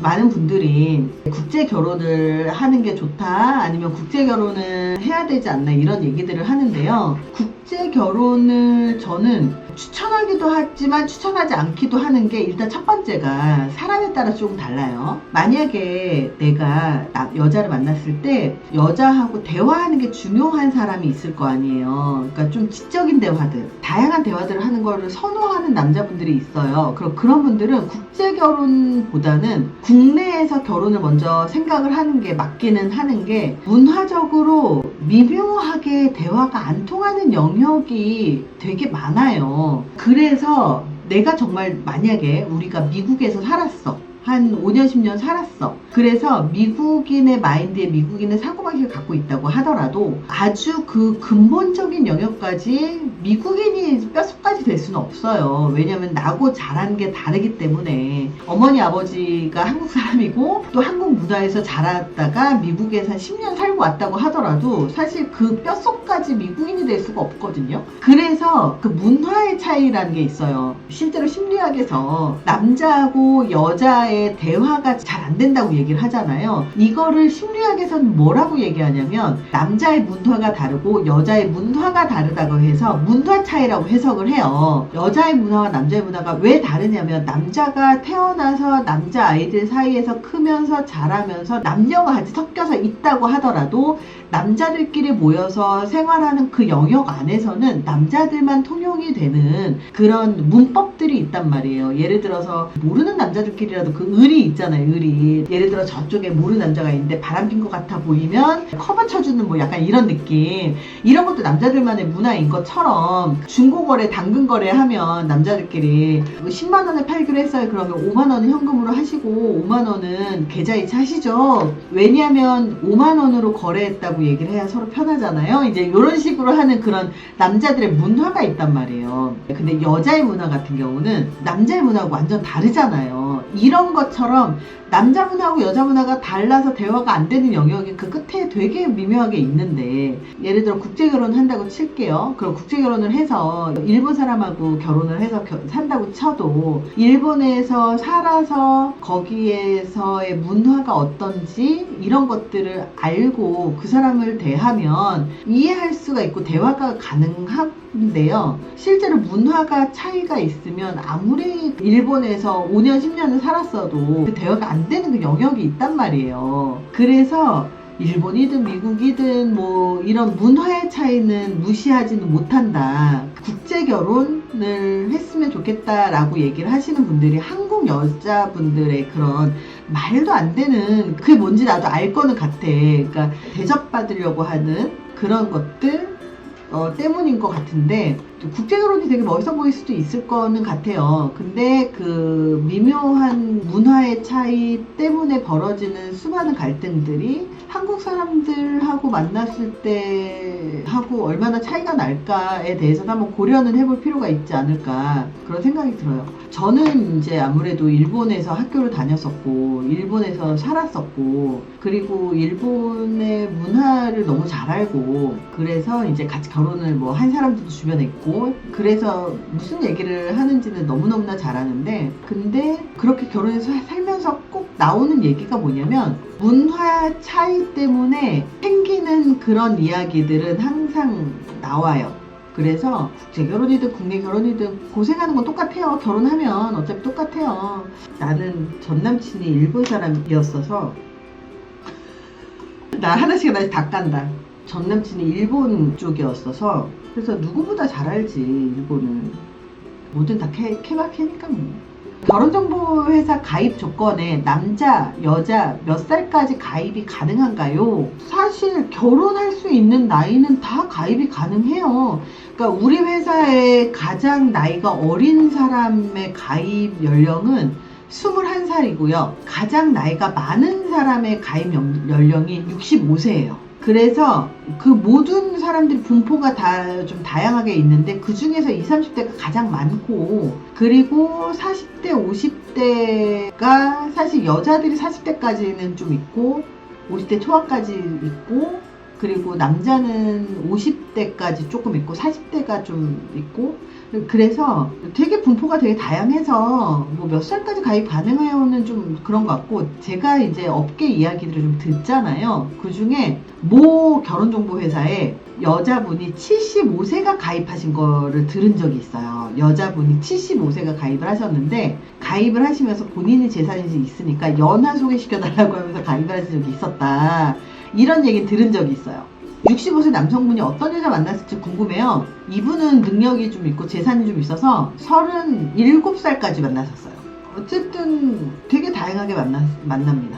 많은 분들이 국제 결혼을 하는 게 좋다, 아니면 국제 결혼을 해야 되지 않나, 이런 얘기들을 하는데요. 국제 결혼을 저는 추천하기도 하지만 추천하지 않기도 하는 게, 일단 첫 번째가 사람에 따라 조금 달라요. 만약에 내가 여자를 만났을 때 여자하고 대화하는 게 중요한 사람이 있을 거 아니에요. 그러니까 좀 지적인 대화들, 다양한 대화들을 하는 거를 선호하는 남자분들이 있어요. 그럼 그런 분들은 국제 결혼보다는 국내에서 결혼을 먼저 생각을 하는 게 맞기는 하는 게, 문화적으로 미묘하게 대화가 안 통하는 영역이 되게 많아요. 그래서 내가 정말, 만약에 우리가 미국에서 살았어, 한 5년 10년 살았어, 그래서 미국인의 마인드에 미국인의 사고방식을 갖고 있다고 하더라도 아주 그 근본적인 영역까지 미국인이 뼛속까지 될 수는 없어요. 왜냐면 나고 자란 게 다르기 때문에. 어머니 아버지가 한국 사람이고 또 한국 문화에서 자랐다가 미국에서 한 10년 살고 왔다고 하더라도 사실 그 뼛속까지 미국인이 될 수가 없거든요. 그래서 그 문화의 차이라는 게 있어요. 실제로 심리학에서 남자하고 여자의 대화가 잘 안 된다고 얘기를 하잖아요. 이거를 심리학에서는 뭐라고 얘기하냐면, 남자의 문화가 다르고 여자의 문화가 다르다고 해서 문화 차이라고 해석을 해요. 여자의 문화와 남자의 문화가 왜 다르냐면, 남자가 태어나서 남자 아이들 사이에서 크면서 자라면서 남녀가 같이 섞여서 있다고 하더라도 남자들끼리 모여서 생활하는 그 영역 안에서는 남자들만 통용이 되는 그런 문법들이 있단 말이에요. 예를 들어서 모르는 남자들끼리라도 그 의리 있잖아요. 의리. 예를 들어 저쪽에 모르는 남자가 있는데 바람핀 것 같아 보이면 커버 쳐주는 뭐 약간 이런 느낌. 이런 것도 남자들만의 문화인 것처럼, 중고거래, 당근거래 하면 남자들끼리 10만 원에 팔기로 했어요. 그러면 5만 원은 현금으로 하시고 5만 원은 계좌이체 하시죠. 왜냐하면 5만 원으로 거래했다고 얘기를 해야 서로 편하잖아요. 이제 이런 식으로 하는 그런 남자들의 문화가 있단 말이에요. 근데 여자의 문화 같은 경우는 남자의 문화하고 완전 다르잖아요. 이런 것처럼 남자 문화하고 여자 문화가 달라서 대화가 안 되는 영역이 그 끝에 되게 미묘하게 있는데, 예를 들어 국제 결혼을 한다고 칠게요. 그럼 국제 결혼을 해서 일본 사람하고 결혼을 해서 산다고 쳐도, 일본에서 살아서 거기에서의 문화가 어떤지 이런 것들을 알고 그 사람을 대하면 이해할 수가 있고 대화가 가능한데요. 실제로 문화가 차이가 있으면 아무리 일본에서 5년 10년을 살았어도 그 대화가 안 되는 그 영역이 있단 말이에요. 그래서 일본이든 미국이든 뭐 이런 문화의 차이는 무시하지는 못한다. 국제 결혼을 했으면 좋겠다라고 얘기를 하시는 분들이 한국 여자분들의 그런 말도 안 되는, 그게 뭔지 나도 알 거는 같아. 그러니까 대접받으려고 하는 그런 것들 때문인 것 같은데, 국제결혼이 되게 멋있어 보일 수도 있을 거는 같아요. 근데 그 미묘한 문화의 차이 때문에 벌어지는 수많은 갈등들이 한국 사람들하고 만났을 때 하고 얼마나 차이가 날까에 대해서도 한번 고려는 해볼 필요가 있지 않을까, 그런 생각이 들어요. 저는 이제 아무래도 일본에서 학교를 다녔었고 일본에서 살았었고, 그리고 일본의 문화를 너무 잘 알고, 그래서 이제 같이 결혼을 뭐 한 사람들도 주변에 있고, 그래서 무슨 얘기를 하는지는 너무너무나 잘 아는데, 근데 그렇게 결혼해서 살면서 꼭 나오는 얘기가 뭐냐면, 문화 차이 때문에 생기는 그런 이야기들은 항상 나와요. 그래서 국제 결혼이든 국내 결혼이든 고생하는 건 똑같아요. 결혼하면 어차피 똑같아요. 나는 전 남친이 일본 사람이었어서 나 하나씩 다 깐다. 전 남친이 일본 쪽이었어서, 그래서 누구보다 잘 알지 일본을. 뭐든 다 케바케니까 뭐. 결혼정보회사 가입 조건에 남자, 여자 몇 살까지 가입이 가능한가요? 사실 결혼할 수 있는 나이는 다 가입이 가능해요. 그러니까 우리 회사의 가장 나이가 어린 사람의 가입 연령은 21살이고요. 가장 나이가 많은 사람의 가입 연령이 65세예요. 그래서 그 모든 사람들이 분포가 다 좀 다양하게 있는데, 그 중에서 20, 30대가 가장 많고, 그리고 40대, 50대가 사실 여자들이 40대까지는 좀 있고 50대 초반까지 있고, 그리고 남자는 50대까지 조금 있고 40대가 좀 있고, 그래서 되게 분포가 되게 다양해서 뭐 몇 살까지 가입 가능해요는 좀 그런 것 같고, 제가 이제 업계 이야기들을 좀 듣잖아요. 그 중에 모 결혼정보회사에 여자분이 75세가 가입하신 거를 들은 적이 있어요. 여자분이 75세가 가입을 하셨는데, 가입을 하시면서 본인의 재산이 있으니까 연하 소개시켜달라고 하면서 가입을 하신 적이 있었다, 이런 얘기 들은 적이 있어요. 65세 남성분이 어떤 여자 만났을지 궁금해요. 이분은 능력이 좀 있고 재산이 좀 있어서 37살까지 만나셨어요. 어쨌든 되게 다양하게 만납니다.